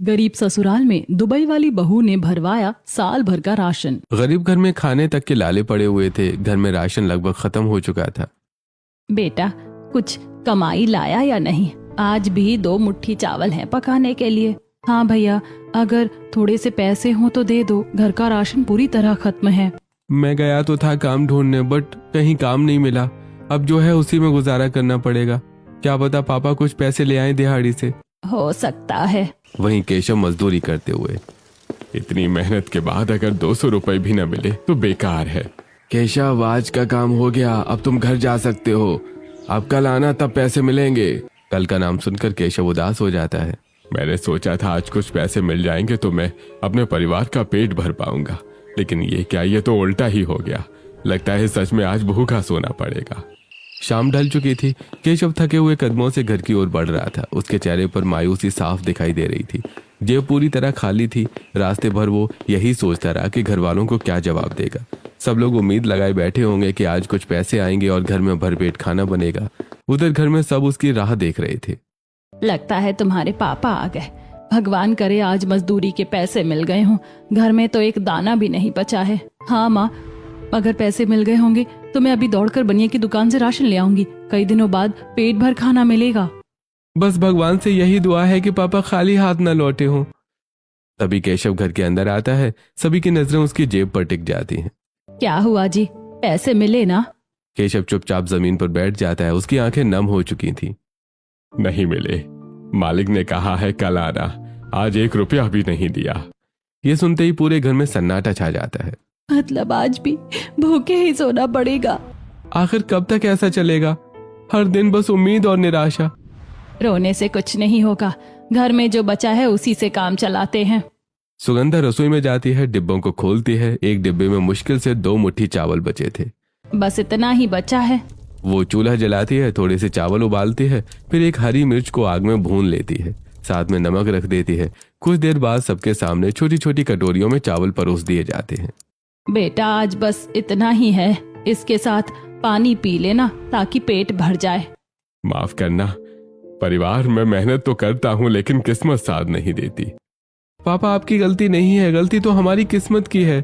गरीब ससुराल में दुबई वाली बहू ने भरवाया साल भर का राशन। गरीब घर में खाने तक के लाले पड़े हुए थे। घर में राशन लगभग खत्म हो चुका था। बेटा, कुछ कमाई लाया या नहीं? आज भी 2 मुट्ठी चावल हैं पकाने के लिए। हाँ भैया, अगर थोड़े से पैसे हो तो दे दो, घर का राशन पूरी तरह खत्म है। मैं गया तो था काम ढूंढने, बट कहीं काम नहीं मिला। अब जो है उसी में गुजारा करना पड़ेगा। क्या पता पापा कुछ पैसे ले आए दिहाड़ी से। हो सकता है। वहीं केशव मजदूरी करते हुए, इतनी मेहनत के बाद अगर 200 रुपए भी न मिले तो बेकार है। केशव, आज का काम हो गया, अब तुम घर जा सकते हो। अब कल आना, तब पैसे मिलेंगे। कल का नाम सुनकर केशव उदास हो जाता है। मैंने सोचा था आज कुछ पैसे मिल जाएंगे तो मैं अपने परिवार का पेट भर पाऊंगा, लेकिन ये क्या, ये तो उल्टा ही हो गया। लगता है सच में आज भूखा सोना पड़ेगा। शाम ढल चुकी थी। केशव थके हुए कदमों से घर की ओर बढ़ रहा था। उसके चेहरे पर मायूसी साफ दिखाई दे रही थी। जेब पूरी तरह खाली थी। रास्ते भर वो यही सोचता रहा कि घर वालों को क्या जवाब देगा। सब लोग उम्मीद लगाए बैठे होंगे कि आज कुछ पैसे आएंगे और घर में भरपेट खाना बनेगा। उधर घर में सब उसकी राह देख रहे थे। लगता है तुम्हारे पापा आ गए। भगवान करे आज मजदूरी के पैसे मिल गए हों। घर में तो एक दाना भी नहीं बचा है। हाँ माँ, अगर पैसे मिल गए होंगे तो मैं अभी दौड़कर बनिया की दुकान से राशन ले आऊंगी। कई दिनों बाद पेट भर खाना मिलेगा। बस भगवान से यही दुआ है कि पापा खाली हाथ न लौटे हों। तभी केशव घर के अंदर आता है। सभी की नजरें उसकी जेब पर टिक जाती हैं। क्या हुआ जी, पैसे मिले ना? केशव चुपचाप जमीन पर बैठ जाता है। उसकी आंखें नम हो चुकी थी। नहीं मिले, मालिक ने कहा है कल आना, आज 1 रुपया भी नहीं दिया। ये सुनते ही पूरे घर में सन्नाटा छा जाता है। मतलब आज भी भूखे ही सोना पड़ेगा। आखिर कब तक ऐसा चलेगा? हर दिन बस उम्मीद और निराशा। रोने से कुछ नहीं होगा। घर में जो बचा है उसी से काम चलाते हैं। सुगंधा रसोई में जाती है, डिब्बों को खोलती है। एक डिब्बे में मुश्किल से 2 मुट्ठी चावल बचे थे। बस इतना ही बचा है। वो चूल्हा जलाती है, थोड़े से चावल उबालती है, फिर एक हरी मिर्च को आग में भून लेती है। साथ में नमक रख देती है। कुछ देर बाद सबके सामने छोटी छोटी कटोरियों में चावल परोस दिए जाते हैं। बेटा, आज बस इतना ही है। इसके साथ पानी पी लेना ताकि पेट भर जाए। माफ करना, परिवार में मेहनत तो करता हूँ लेकिन किस्मत साथ नहीं देती। पापा, आपकी गलती नहीं है, गलती तो हमारी किस्मत की है।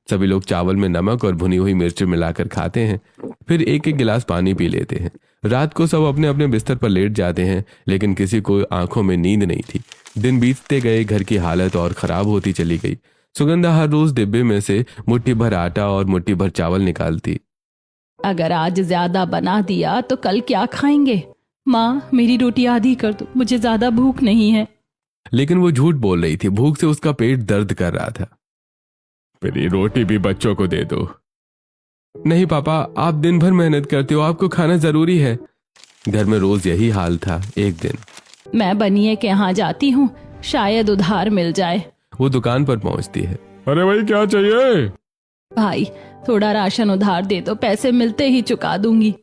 सभी लोग चावल में नमक और भुनी हुई मिर्च मिलाकर खाते हैं, फिर एक एक गिलास पानी पी लेते हैं। रात को सब अपने अपने बिस्तर पर लेट जाते हैं, लेकिन किसी को आंखों में नींद नहीं थी। दिन बीतते गए, घर की हालत और खराब होती चली गई। सुगंधा हर रोज डिब्बे में से मुट्ठी भर आटा और मुट्ठी भर चावल निकालती। अगर आज ज्यादा बना दिया तो कल क्या खाएंगे? माँ, मेरी रोटी आधी कर दो, मुझे ज्यादा भूख नहीं है। लेकिन वो झूठ बोल रही थी। भूख से उसका पेट दर्द कर रहा था। मेरी रोटी भी बच्चों को दे दो। नहीं पापा, आप दिन भर मेहनत करते हो, आपको खाना जरूरी है। घर में रोज यही हाल था। एक दिन मैं बनिए के यहाँ जाती हूँ, शायद उधार मिल जाए। वो दुकान पर पहुंचती है। अरे भाई, क्या चाहिए? भाई, थोड़ा राशन उधार दे दो, पैसे मिलते ही चुका दूंगी।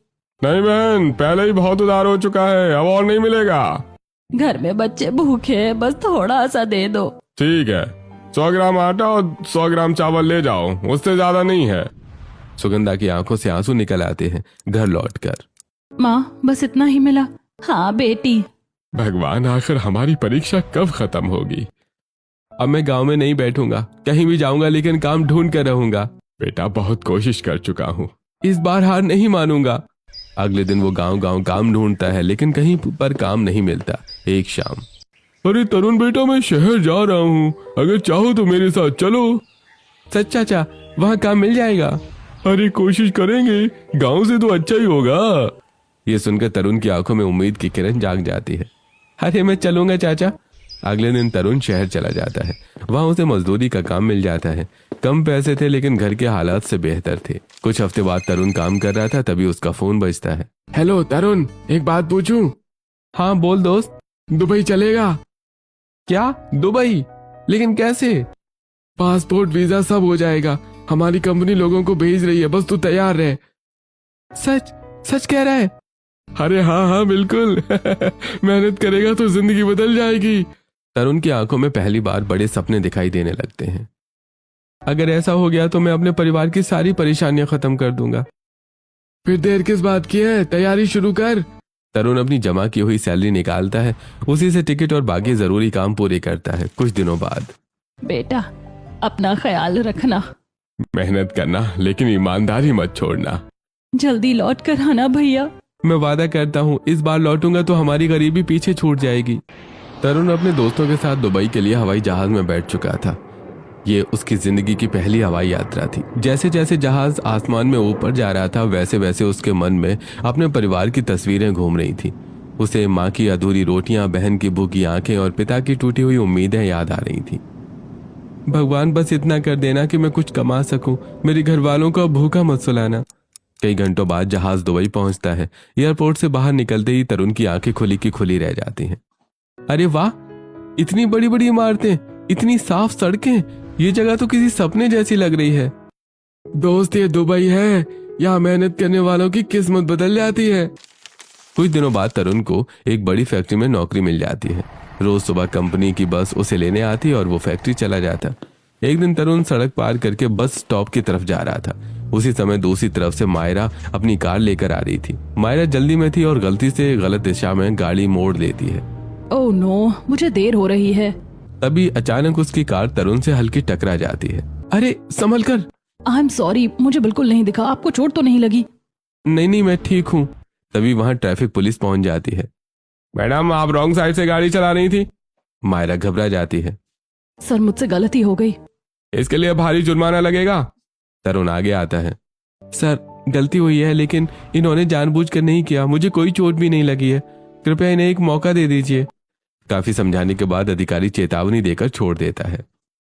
नहीं बहन, पहले ही बहुत उधार हो चुका है, अब और नहीं मिलेगा। घर में बच्चे भूखे हैं, बस थोड़ा सा दे दो। ठीक है, 100 ग्राम आटा और 100 ग्राम चावल ले जाओ, उससे ज्यादा नहीं है। सुगंधा की आंखों से आंसू निकल आते हैं। घर लौटकर, माँ, बस इतना ही मिला? हाँ बेटी। भगवान, आखिर हमारी परीक्षा कब खत्म होगी? अब मैं गांव में नहीं बैठूंगा, कहीं भी जाऊंगा लेकिन काम ढूंढ कर रहूंगा। बेटा, बहुत कोशिश कर चुका हूँ, इस बार हार नहीं मानूंगा। अगले दिन वो गांव गांव काम ढूंढता है, लेकिन कहीं पर काम नहीं मिलता। एक शाम, अरे तरुण बेटा, मैं शहर जा रहा हूँ, अगर चाहो तो मेरे साथ चलो। सच चाचा, वहाँ काम मिल जाएगा? अरे कोशिश करेंगे, गांव से तो अच्छा ही होगा। ये सुनकर तरुण की आंखों में उम्मीद की किरण जाग जाती है। अरे मैं चलूंगा चाचा। अगले दिन तरुण शहर चला जाता है। वहां उसे मजदूरी का काम मिल जाता है। कम पैसे थे लेकिन घर के हालात से बेहतर थे। कुछ हफ्ते बाद तरुण काम कर रहा था, तभी उसका फोन बजता है। हेलो तरुण, एक बात पूछूं? हाँ बोल दोस्त। दुबई चलेगा? क्या, दुबई? लेकिन कैसे? पासपोर्ट वीजा सब हो जाएगा, हमारी कंपनी लोगों को भेज रही है, बस तू तैयार रह। सच? सच कह रहा है? अरे हाँ हाँ बिल्कुल। मेहनत करेगा तो जिंदगी बदल जाएगी। तरुण की आंखों में पहली बार बड़े सपने दिखाई देने लगते हैं। अगर ऐसा हो गया तो मैं अपने परिवार की सारी परेशानियां खत्म कर दूंगा। फिर देर किस बात की है, तैयारी शुरू कर। तरुण अपनी जमा की हुई सैलरी निकालता है, उसी से टिकट और बाकी जरूरी काम पूरे करता है। कुछ दिनों बाद, बेटा अपना ख्याल रखना, मेहनत करना लेकिन ईमानदारी मत छोड़ना। जल्दी लौट कर आना भैया। मैं वादा करता हूँ इस बार लौटूंगा तो हमारी गरीबी पीछे छूट जाएगी। तरुण अपने दोस्तों के साथ दुबई के लिए हवाई जहाज में बैठ चुका था। ये उसकी जिंदगी की पहली हवाई यात्रा थी। जैसे जैसे जहाज आसमान में ऊपर जा रहा था वैसे वैसे उसके मन में अपने परिवार की तस्वीरें घूम रही थी। उसे माँ की अधूरी रोटियां, बहन की भूखी आंखें और पिता की टूटी हुई उम्मीदें याद आ रही थी। भगवान बस इतना कर देना कि मैं कुछ कमा सकूं, मेरे घर वालों को भूखा मत सुलाना। कई घंटों बाद जहाज दुबई पहुंचता है। एयरपोर्ट से बाहर निकलते ही तरुण की आंखें खुली की खुली रह जाती हैं। अरे वाह, इतनी बड़ी बड़ी इमारतें, इतनी साफ सड़कें, ये जगह तो किसी सपने जैसी लग रही है। दोस्त ये दुबई है, यहाँ मेहनत करने वालों की किस्मत बदल जाती है। कुछ दिनों बाद तरुण को एक बड़ी फैक्ट्री में नौकरी मिल जाती है। रोज सुबह कंपनी की बस उसे लेने आती और वो फैक्ट्री चला जाता। एक दिन तरुण सड़क पार करके बस स्टॉप की तरफ जा रहा था। उसी समय दूसरी तरफ से मायरा अपनी कार लेकर आ रही थी। मायरा जल्दी में थी और गलती से गलत दिशा में गाड़ी मोड़ देती है। ओह नो, मुझे देर हो रही है। तभी अचानक उसकी कार तरुण से हल्की टकरा जाती है। अरे संभल कर। आई एम सॉरी, मुझे बिल्कुल नहीं दिखा। आपको चोट तो नहीं लगी? नहीं मैं ठीक हूँ। तभी वहां ट्रैफिक पुलिस पहुंच जाती है। मैडम आप रॉन्ग साइड से गाड़ी चला रही थी। मायरा घबरा जाती है। सर मुझसे गलती हो गई। इसके लिए भारी जुर्माना लगेगा। तरुण आगे आता है। सर गलती हुई है लेकिन इन्होंने जानबूझकर नहीं किया, मुझे कोई चोट भी नहीं लगी है, कृपया इन्हें एक मौका दे दीजिए। काफी समझाने के बाद अधिकारी चेतावनी देकर छोड़ देता है।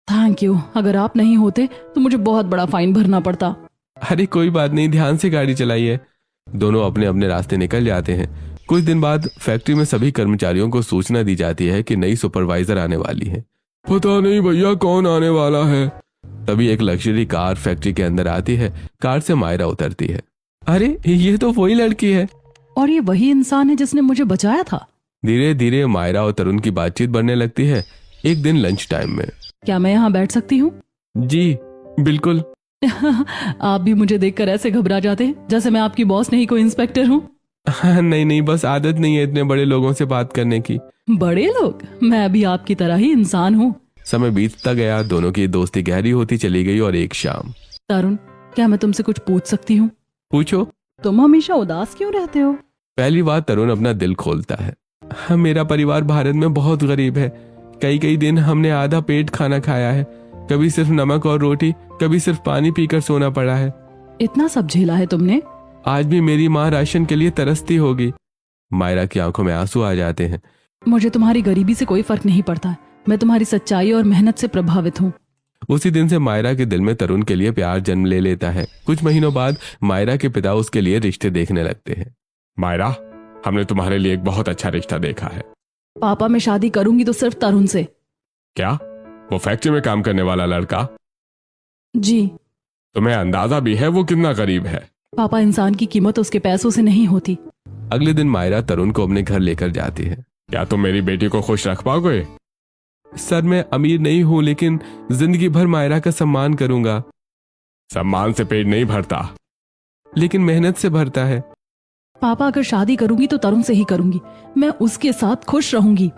थैंक यू, अगर आप नहीं होते तो मुझे बहुत बड़ा फाइन भरना पड़ता। अरे कोई बात नहीं, ध्यान से गाड़ी चलाइए। दोनों अपने अपने रास्ते निकल जाते हैं। कुछ दिन बाद फैक्ट्री में सभी कर्मचारियों को सूचना दी जाती है कि नई सुपरवाइजर आने वाली है। पता नहीं भैया कौन आने वाला है। तभी एक लग्जरी कार फैक्ट्री के अंदर आती है। कार से मायरा उतरती है। अरे ये तो वही लड़की है। और ये वही इंसान है जिसने मुझे बचाया था। धीरे धीरे मायरा और तरुण की बातचीत बढ़ने लगती है। एक दिन लंच टाइम में, क्या मैं यहाँ बैठ सकती हूँ? जी बिल्कुल। आप भी मुझे देखकर ऐसे घबरा जाते हैं जैसे मैं आपकी बॉस नहीं कोई इंस्पेक्टर हूँ। नहीं बस आदत नहीं है इतने बड़े लोगों से बात करने की। बड़े लोग? मैं भी आपकी तरह ही इंसान हूँ। समय बीतता गया, दोनों की दोस्ती गहरी होती चली गई और एक शाम। तरुण, क्या मैं तुमसे कुछ पूछ सकती हूँ? पूछो। तुम हमेशा उदास क्यों रहते हो? पहली बार तरुण अपना दिल खोलता है। मेरा परिवार भारत में बहुत गरीब है। कई दिन हमने आधा पेट खाना खाया है। कभी सिर्फ नमक और रोटी, कभी सिर्फ पानी पीकर सोना पड़ा है। इतना सब झेला है तुमने? आज भी मेरी माँ राशन के लिए तरसती होगी। मायरा की आंखों में आंसू आ जाते हैं। मुझे तुम्हारी गरीबी से कोई फर्क नहीं पड़ता। मैं तुम्हारी सच्चाई और मेहनत से प्रभावित हूँ। उसी दिन से मायरा के दिल में तरुण के लिए प्यार जन्म ले लेता है। कुछ महीनों बाद मायरा के पिता उसके लिए रिश्ते देखने लगते हैं। मायरा, हमने तुम्हारे लिए एक बहुत अच्छा रिश्ता देखा है। पापा, मैं शादी करूंगी तो सिर्फ तरुण से। क्या? वो फैक्ट्री में काम करने वाला लड़का? जी। तुम्हें अंदाजा भी है वो कितना गरीब है? पापा, इंसान की कीमत उसके पैसों से नहीं होती। अगले दिन मायरा तरुण को अपने घर लेकर जाती है। क्या तुम मेरी बेटी को खुश रख पाओगे? सर मैं अमीर नहीं हूँ लेकिन जिंदगी भर मायरा का सम्मान करूंगा। सम्मान से पेट नहीं भरता, लेकिन मेहनत से भरता है। पापा, अगर शादी करूंगी तो तरुण से ही करूंगी। मैं उसके साथ खुश रहूंगी।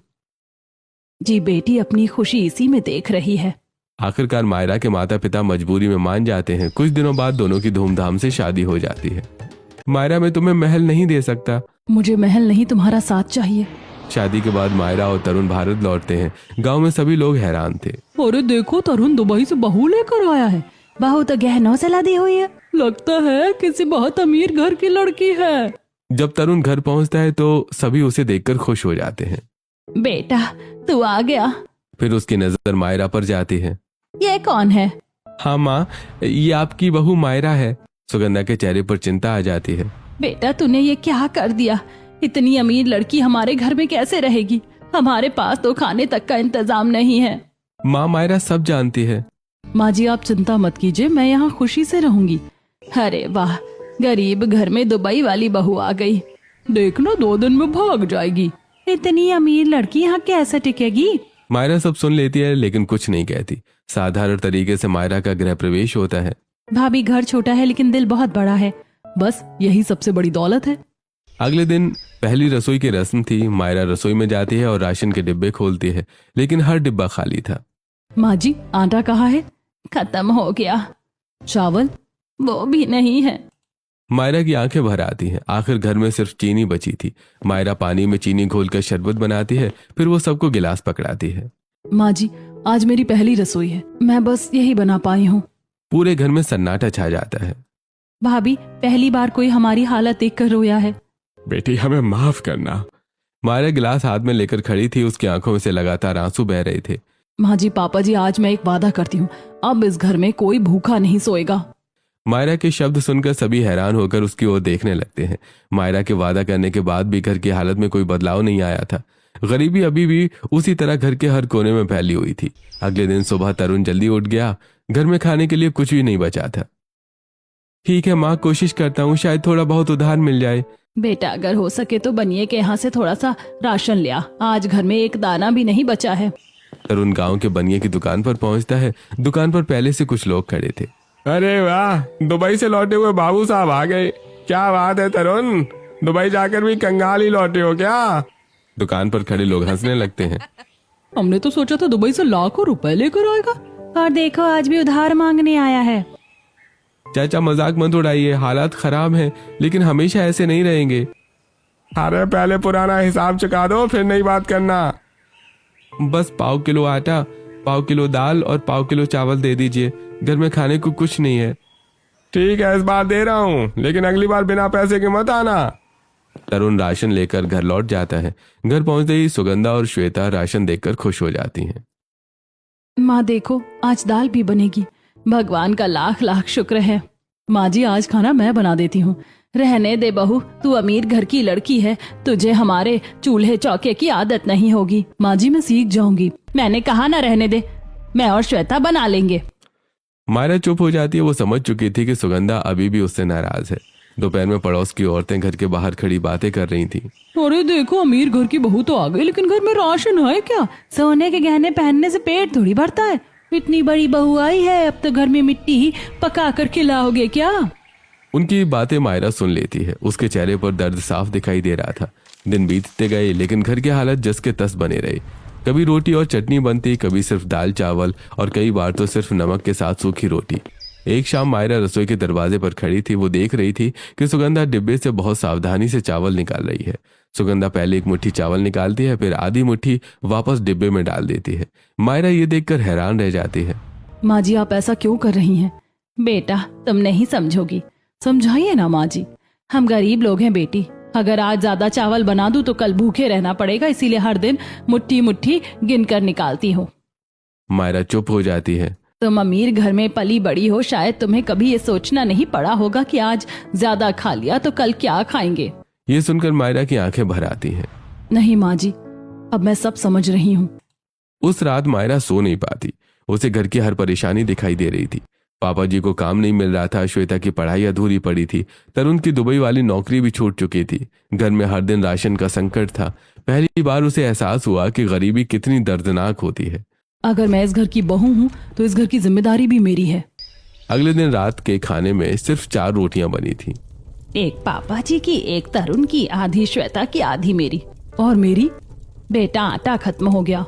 जी बेटी अपनी खुशी इसी में देख रही है। आखिरकार मायरा के माता पिता मजबूरी में मान जाते हैं। कुछ दिनों बाद दोनों की धूमधाम से शादी हो जाती है। मायरा, मैं तुम्हें महल नहीं दे सकता। मुझे महल नहीं, तुम्हारा साथ चाहिए। शादी के बाद मायरा और तरुण भारत लौटते हैं। गांव में सभी लोग हैरान थे। अरे देखो, तरुण दुबई से बहू लेकर आया है। बहू तो गहनों से लदी हुई है। लगता है किसी बहुत अमीर घर की लड़की है। जब तरुण घर पहुंचता है तो सभी उसे देखकर खुश हो जाते हैं। बेटा तू आ गया। फिर उसकी नजर मायरा पर जाती है। ये कौन है? हाँ माँ, ये आपकी बहू मायरा है। सुगंधा के चेहरे पर चिंता आ जाती है। बेटा तूने ये क्या कर दिया? इतनी अमीर लड़की हमारे घर में कैसे रहेगी? हमारे पास तो खाने तक का इंतजाम नहीं है। माँ, मायरा सब जानती है। माँ जी आप चिंता मत कीजिए, मैं यहाँ खुशी से रहूंगी। अरे वाह, गरीब घर में दुबई वाली बहू आ गई। देखना 2 दिन में भाग जाएगी। इतनी अमीर लड़की यहाँ कैसे टिकेगी? मायरा सब सुन लेती है लेकिन कुछ नहीं कहती। साधारण तरीके से मायरा का गृह प्रवेश होता है। भाभी, घर छोटा है लेकिन दिल बहुत बड़ा है। बस यही सबसे बड़ी दौलत है। अगले दिन पहली रसोई की रस्म थी। मायरा रसोई में जाती है और राशन के डिब्बे खोलती है, लेकिन हर डिब्बा खाली था। माँ जी, आटा कहाँ है? खत्म हो गया। चावल? वो भी नहीं है। मायरा की आंखें भर आती हैं। आखिर घर में सिर्फ चीनी बची थी। मायरा पानी में चीनी घोलकर शरबत बनाती है, फिर वो सबको गिलास पकड़ाती है। माँ जी, आज मेरी पहली रसोई है, मैं बस यही बना पाई हूँ। पूरे घर में सन्नाटा छा जाता है। भाभी, पहली बार कोई हमारी हालत देखकर रोया है। बेटी हमें माफ करना। मायरा गिलास हाथ में लेकर खड़ी थी, उसकी आंखों में से लगातार आंसू बह रहे थे। माँ जी, पापा जी, आज मैं एक वादा करती हूँ, अब इस घर में कोई भूखा नहीं सोएगा। मायरा के शब्द सुनकर सभी हैरान होकर उसकी ओर देखने लगते हैं। मायरा के वादा करने के बाद भी घर की हालत में कोई बदलाव नहीं आया था। गरीबी अभी भी उसी तरह घर के हर कोने में फैली हुई थी। अगले दिन सुबह तरुण जल्दी उठ गया। घर में खाने के लिए कुछ भी नहीं बचा था। ठीक है माँ, कोशिश करता हूँ, शायद थोड़ा बहुत उधार मिल जाए। बेटा, अगर हो सके तो बनिए के यहाँ से थोड़ा सा राशन ले आ, आज घर में एक दाना भी नहीं बचा है। तरुण गांव के बनिए की दुकान पर पहुंचता है। दुकान पर पहले से कुछ लोग खड़े थे। अरे वाह, दुबई से लौटे हुए बाबू साहब आ गए। क्या बात है तरुण, दुबई जाकर भी कंगाल ही लौटे हो क्या? दुकान पर खड़े लोग हंसने लगते हैं। हमने तो सोचा था दुबई से लाखों रुपए लेकर आएगा, और देखो आज भी उधार मांगने आया है। चाचा मजाक मत उड़ाइए, हालात खराब हैं, लेकिन हमेशा ऐसे नहीं रहेंगे। अरे पहले पुराना हिसाब चुका दो, फिर नई बात करना। बस पाव किलो आटा, पाव किलो दाल और पाव किलो चावल दे दीजिए, घर में खाने को कुछ नहीं है। ठीक है, इस बार दे रहा हूँ, लेकिन अगली बार बिना पैसे के मत आना। तरुण राशन लेकर घर लौट जाता है। घर पहुंचते ही सुगंधा और श्वेता राशन देखकर खुश हो जाती हैं। माँ देखो, आज दाल भी बनेगी, भगवान का लाख लाख शुक्र है। माँ जी, आज खाना मैं बना देती हूँ। रहने दे बहू, तू अमीर घर की लड़की है, तुझे हमारे चूल्हे चौके की आदत नहीं होगी। माँ जी, मैं सीख जाऊंगी। मैंने कहा ना रहने दे, मैं और श्वेता बना लेंगे। मायरा चुप हो जाती है। वो समझ चुकी थी कि सुगंधा अभी भी उससे नाराज है। दोपहर में पड़ोस की औरतें घर के बाहर खड़ी बातें कर रही थीं। अरे देखो, अमीर घर की बहू तो आ गई, लेकिन घर में राशन है क्या? सोने के गहने पहनने से पेट थोड़ी भरता है। इतनी बड़ी बहू आई है, अब तो घर में मिट्टी ही पका कर खिलाओगे क्या? उनकी बातें मायरा सुन लेती है। उसके चेहरे पर दर्द साफ दिखाई दे रहा था। दिन बीतते गए, लेकिन घर की हालत जस के तस बने रहे। कभी रोटी और चटनी बनती, कभी सिर्फ दाल चावल, और कई बार तो सिर्फ नमक के साथ सूखी रोटी। एक शाम मायरा रसोई के दरवाजे पर खड़ी थी। वो देख रही थी कि सुगंधा डिब्बे से बहुत सावधानी से चावल निकाल रही है। सुगंधा पहले एक मुट्ठी चावल निकालती है, फिर आधी मुट्ठी वापस डिब्बे में डाल देती है। मायरा ये देखकर हैरान रह जाती है। माँ जी, आप ऐसा क्यों कर रही हैं? बेटा, तुम नहीं समझोगी, समझाइए ना माँ जी। हम गरीब लोग हैं बेटी, अगर आज ज्यादा चावल बना दूं तो कल भूखे रहना पड़ेगा, इसीलिए हर दिन मुट्ठी मुट्ठी गिनकर निकालती हूँ। मायरा चुप हो जाती है। तुम अमीर घर में पली बड़ी हो, शायद तुम्हें कभी ये सोचना नहीं पड़ा होगा कि आज ज्यादा खा लिया तो कल क्या खाएंगे। ये सुनकर मायरा की आंखें भर आती हैं। नहीं माँ जी, अब मैं सब समझ रही हूँ। उस रात मायरा सो नहीं पाती। उसे घर की हर परेशानी दिखाई दे रही थी। पापा जी को काम नहीं मिल रहा था, श्वेता की पढ़ाई अधूरी पड़ी थी, तरुण की दुबई वाली नौकरी भी छूट चुकी थी, घर में हर दिन राशन का संकट था। पहली बार उसे एहसास हुआ कि गरीबी कितनी दर्दनाक होती है। अगर मैं इस घर की बहू हूँ तो इस घर की जिम्मेदारी भी मेरी है। अगले दिन रात के खाने में सिर्फ 4 रोटियां बनी थी। एक पापा जी की, एक तरुण की, आधी श्वेता की, आधी मेरी। और मेरी? बेटा, आटा खत्म हो गया।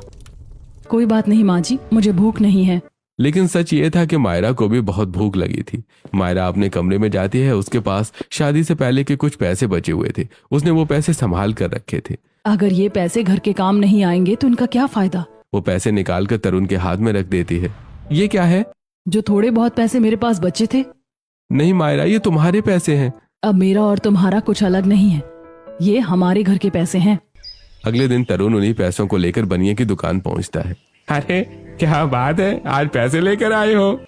कोई बात नहीं माँ जी, मुझे भूख नहीं है। लेकिन सच ये था कि मायरा को भी बहुत भूख लगी थी। मायरा अपने कमरे में जाती है। उसके पास शादी से पहले के कुछ पैसे बचे हुए थे। उसने वो पैसे संभाल कर रखे थे। अगर ये पैसे घर के काम नहीं आएंगे तो इनका क्या फायदा? वो पैसे निकालकर तरुण के हाथ में रख देती है। ये क्या है? जो थोड़े बहुत पैसे मेरे पास बचे थे। नहीं मायरा, ये तुम्हारे पैसे हैं। अब मेरा और तुम्हारा कुछ अलग नहीं है, ये हमारे घर के पैसे हैं। अगले दिन तरुण उन्हीं पैसों को लेकर बनिए की दुकान पहुंचता है। अरे क्या बात है, आज पैसे लेकर आए हो?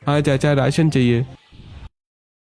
हाँ चाचा, राशन चाहिए।